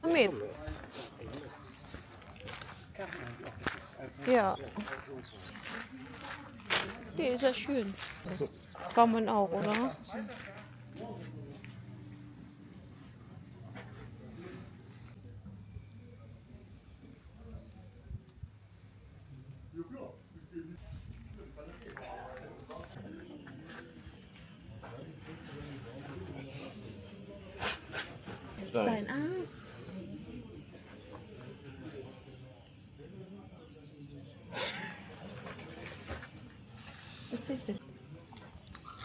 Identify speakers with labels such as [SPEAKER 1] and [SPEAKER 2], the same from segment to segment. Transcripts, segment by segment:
[SPEAKER 1] Mit. Ja. Die ist ja schön. Kann man auch, oder? Sein Arm. Was ist das?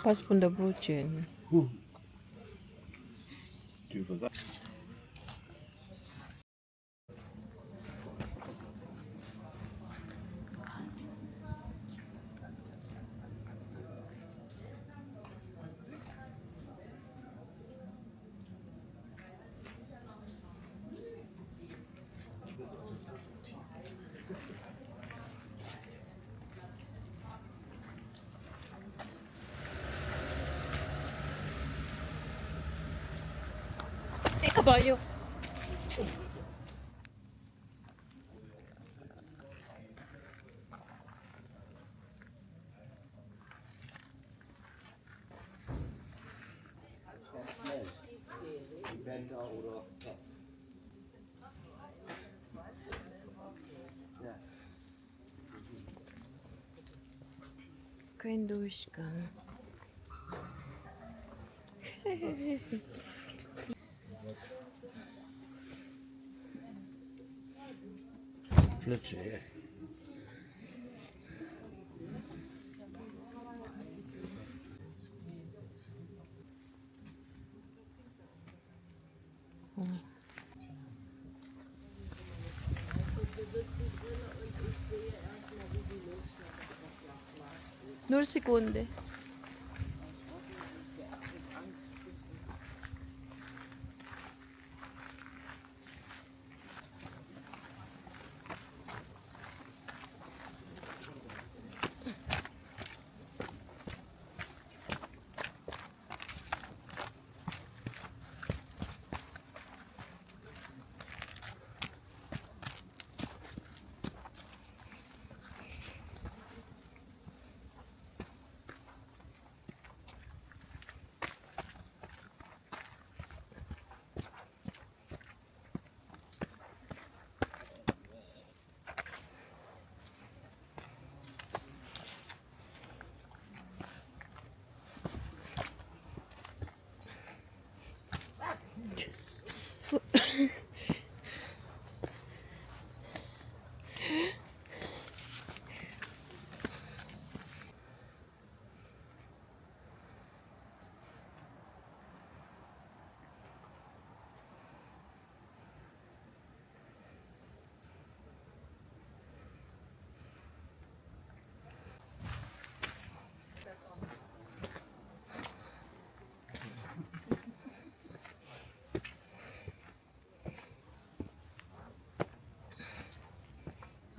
[SPEAKER 1] Was von der Brötchen. Kabayo. Kein Durchgang.
[SPEAKER 2] Flitsche.
[SPEAKER 1] Nur Sekunde.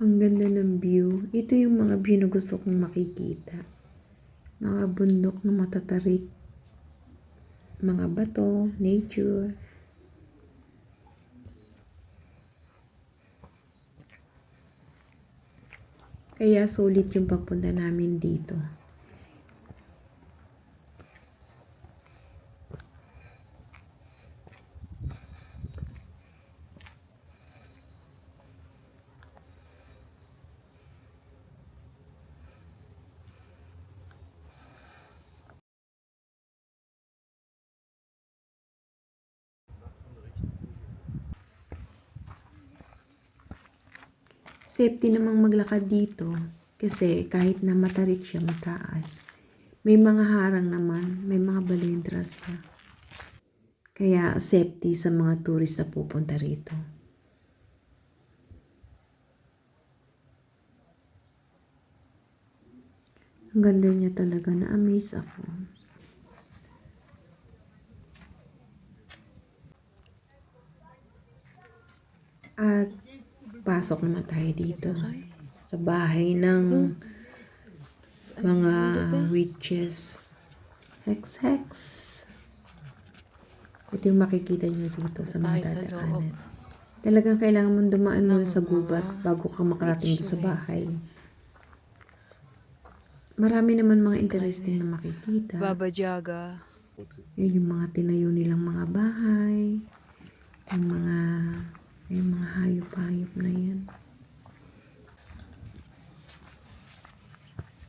[SPEAKER 3] Ang ganda ng view. Ito yung mga view na gusto kong makikita. Mga bundok na matatarik. Mga bato, nature. Kaya sulit yung pagpunta namin dito. Safety namang maglakad dito kasi kahit na matarik siya, mataas, may mga harang naman, may mga balendras siya. Kaya safety sa mga tourist na pupunta rito. Ang ganda niya talaga, na-amaze ako. At pasok naman tayo dito. sa bahay ng mga witches. Hex, hex. Ito yung makikita nyo rito sa mga
[SPEAKER 1] Tayo sa
[SPEAKER 3] dadaanan. Talagang kailangan mong dumaan muna sa
[SPEAKER 1] Ng
[SPEAKER 3] gubat
[SPEAKER 1] mga
[SPEAKER 3] bago ka makarating doon sa
[SPEAKER 1] witches.
[SPEAKER 3] bahay. Marami naman mga interesting na makikita.
[SPEAKER 1] Baba Jaga.
[SPEAKER 3] Yun yung mga tinayo nilang mga bahay. Yung mga hayop-hayop na yan.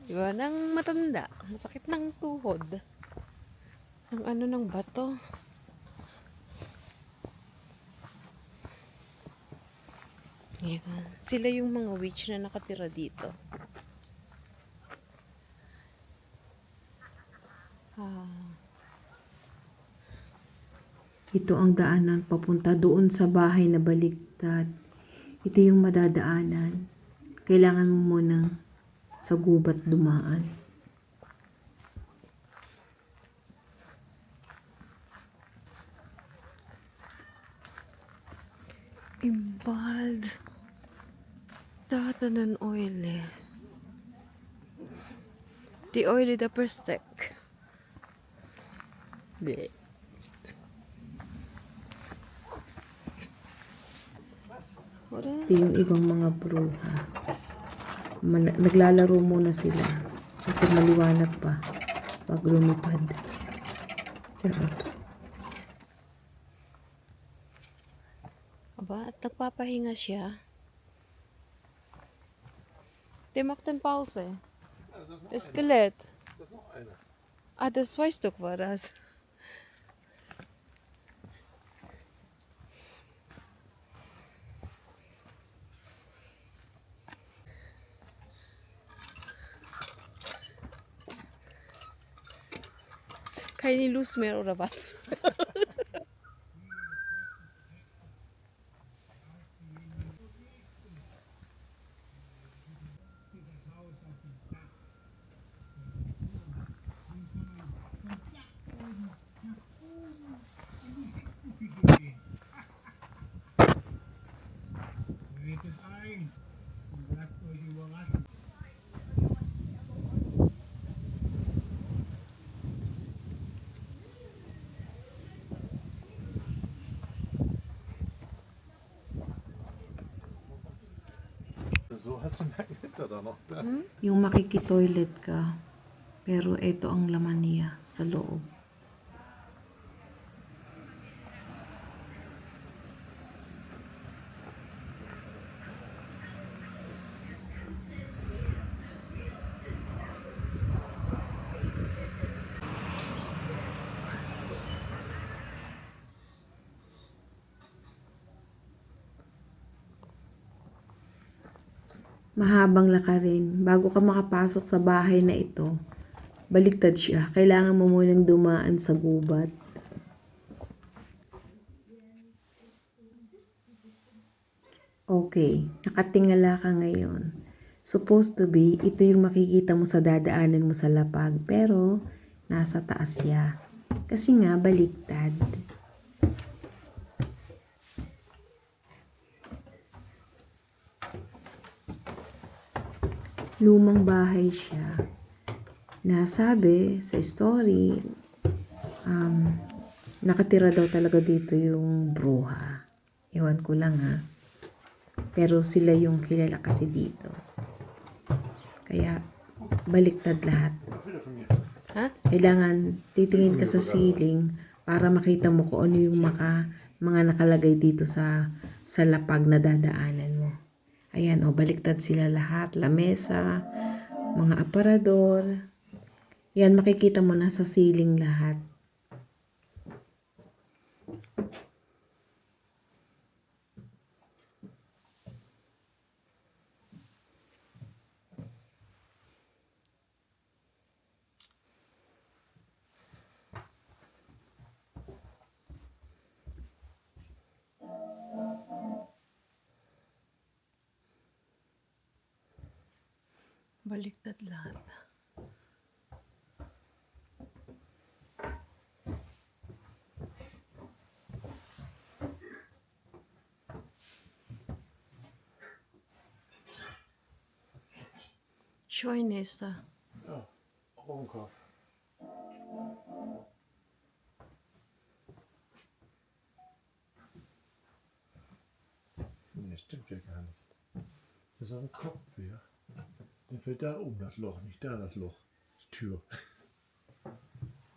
[SPEAKER 1] Diba? Nang matanda. Masakit ng tuhod. Ang ano ng bato. Yan. Sila yung mga witch na nakatira dito.
[SPEAKER 3] Ito ang daanan papunta doon sa bahay na baliktad. Ito yung madadaanan. Kailangan mo munang sa gubat dumaan.
[SPEAKER 1] Imbald. Tatanan oily. The oily the perstek. Bleh.
[SPEAKER 3] Ito yung ibang mga bruha. Naglalaro muna sila. Kasi maliwanag pa pag lumipad. Sarap.
[SPEAKER 1] Aba, at nagpapahinga siya. Der macht den Pause. Das Skelett. Ah, das weißt du, war das. Keine Lust mehr, oder was?
[SPEAKER 2] Tretet ein und lasst euch überraschen.
[SPEAKER 4] So hast du deinen Hinter da noch.
[SPEAKER 3] Yung makikitoilet ka. Pero ito ang laman niya sa loob. Mahabang lakarin. Bago ka makapasok sa bahay na ito, baliktad siya. Kailangan mo munang dumaan sa gubat. Okay, nakatingala ka ngayon. Supposed to be, ito yung makikita mo sa dadaanan mo sa lapag. Pero, nasa taas siya. Kasi nga, baliktad. Lumang bahay siya. Nasabi sa story, nakatira daw talaga dito yung bruha. Ewan ko lang ha. Pero sila yung kilala kasi dito. Kaya baliktad lahat.
[SPEAKER 1] Ha?
[SPEAKER 3] Kailangan titingin ka sa ceiling para makita mo kung ano yung mga nakalagay dito sa lapag na dadaanan mo. Ayan, baliktad sila lahat. Lamesa, mga aparador. Yan, makikita mo na sa ceiling lahat.
[SPEAKER 1] Baliktad lahat. Scheune ist da.
[SPEAKER 4] Ja, Rumkopf. Nee, stimmt ja gar nicht. Das ist aber Kopf hier. Der fällt da um, das Loch, nicht da das Loch. Die Tür.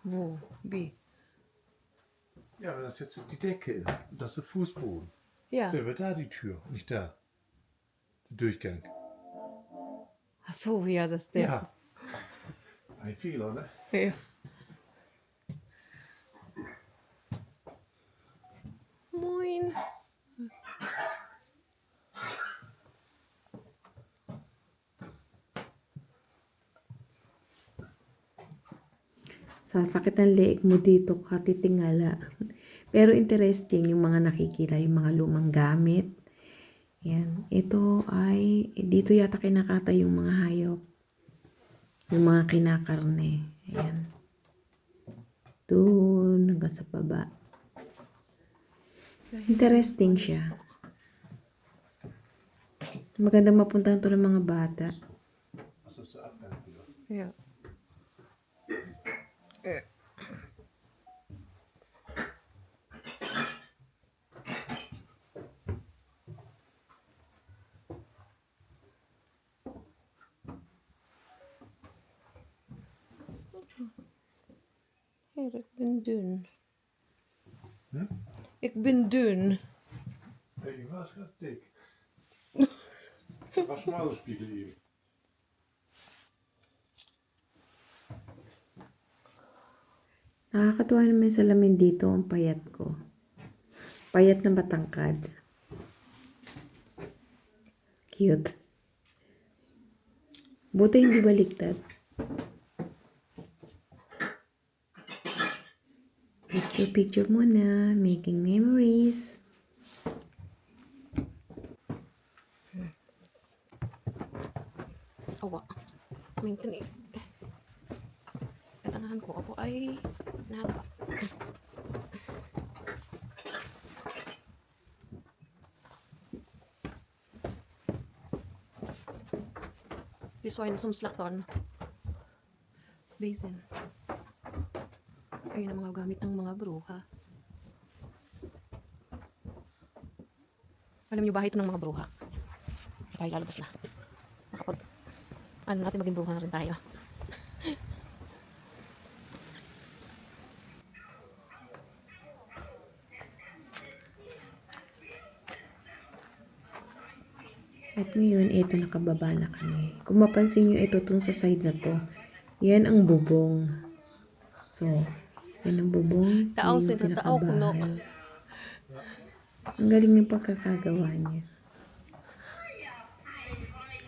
[SPEAKER 1] Wo? Wie?
[SPEAKER 4] Ja, wenn das jetzt die Decke ist, und das ist der Fußboden.
[SPEAKER 1] Ja.
[SPEAKER 4] Dann wird da die Tür, nicht da. Der Durchgang.
[SPEAKER 1] Ach so, ja, das der.
[SPEAKER 4] Ja. Ein Fehler, ne?
[SPEAKER 1] Ja. Moin.
[SPEAKER 3] Sasakit ang leeg mo dito katitingala. Pero interesting yung mga nakikita, yung mga lumang gamit. Yan. Ito ay, dito yata kinakata yung mga hayop. Yung mga kinakarne. Ayan. Doon, hanggang sa baba. Interesting siya. Maganda mapuntahan to ng mga bata.
[SPEAKER 4] Also zur Abgang wieder.
[SPEAKER 1] Ja. Her, ik ben dun.
[SPEAKER 4] Hm?
[SPEAKER 1] Ik ben dun.
[SPEAKER 4] Hey, ich war ganz dick. Was schmaler Spiegel eben.
[SPEAKER 3] Nakakatuwa naman yung salamin dito, ang payat ko. Payat na matangkad. Cute. Buti hindi baliktad. Picture muna. Making memories.
[SPEAKER 1] Awa. Minsan eh. Katangahan ko ako ay nada. This one som slakton. Basin. Ayun ang mga gamit ng mga bruha. Alam niyo bahay ito ng mga bruha. Tayo lalabas na. Makapag ano natin maging bruha na rin tayo.
[SPEAKER 3] At ngayon, ito nakababa na kami. Kung mapansin nyo, ito tong sa side na to. Yan ang bubong. So, yan ang bubong.
[SPEAKER 1] Tao
[SPEAKER 3] Yan
[SPEAKER 1] sila,
[SPEAKER 3] yung
[SPEAKER 1] tao kuno.
[SPEAKER 3] pinakabahay. Ang galing ng pagkakagawa niya.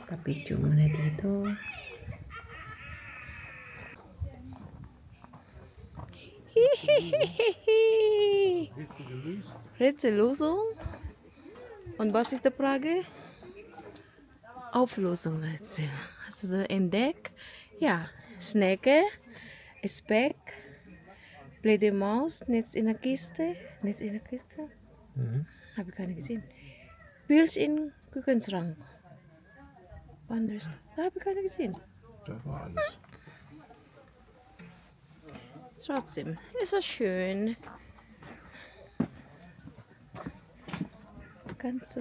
[SPEAKER 3] Papicture muna dito.
[SPEAKER 4] Witzige Lös.
[SPEAKER 1] Rätsellösung. Und was ist die Frage? Auflösungsrätsel. Hast du das entdeckt? Ja. Schnecke, Speck, blöde Maus, Netz in der Kiste. Netz in der Kiste?
[SPEAKER 4] Mhm.
[SPEAKER 1] Habe ich keine gesehen. Pilz in Küchenschrank. Anders. Da habe ich keine gesehen.
[SPEAKER 4] Da war alles.
[SPEAKER 1] Trotzdem, ist das schön. Ganz so.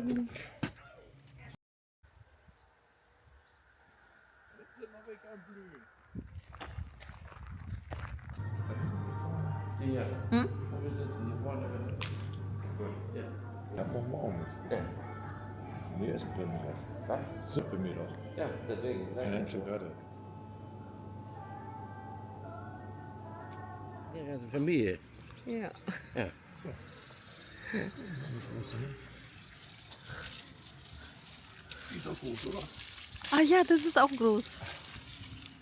[SPEAKER 5] Ja.
[SPEAKER 1] Hm?
[SPEAKER 5] Wir sitzen hier vorne. Ja.
[SPEAKER 4] Da brauchen wir auch nicht.
[SPEAKER 5] Ja.
[SPEAKER 4] Nee, essen können wir was.
[SPEAKER 5] Was?
[SPEAKER 4] Suppe mir doch.
[SPEAKER 5] Ja, deswegen.
[SPEAKER 4] Nein, Schokolade.
[SPEAKER 5] Die ganze Familie.
[SPEAKER 1] Ja.
[SPEAKER 5] Ja.
[SPEAKER 4] So. Das ist eine große, ne? Die ist auch groß, oder?
[SPEAKER 1] Ah ja, das ist auch groß.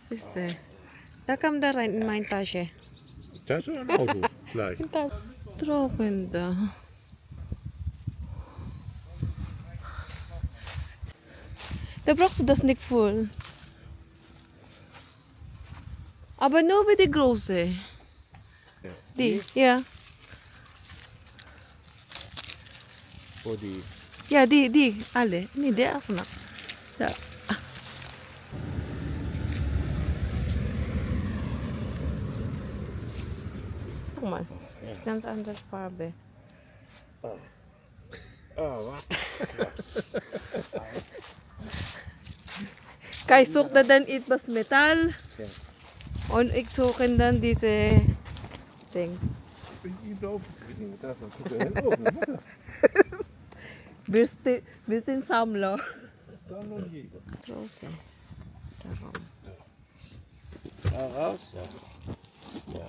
[SPEAKER 1] Siehste. Da kam da rein in meine Tasche.
[SPEAKER 4] Da ist ein Auto. Gleich.
[SPEAKER 1] Da trocken da. Da brauchst du das nicht voll. Aber nur wie die große. Die, ja.
[SPEAKER 5] Wo die.
[SPEAKER 1] Ja, die, alle. Nee, der auch noch. Da. mal. Das ist ganz anders Farbe.
[SPEAKER 5] Oh, wat?
[SPEAKER 1] Kai sucht dann etwas Metall.
[SPEAKER 5] Ja.
[SPEAKER 1] Und ich suche dann diese Ding.
[SPEAKER 5] Ich bin überhaupt nicht da. Oh,
[SPEAKER 1] Wir sind Sammler.
[SPEAKER 5] Sammler Jäger.
[SPEAKER 1] Große. Darum.
[SPEAKER 5] Da raus, ja. Ja.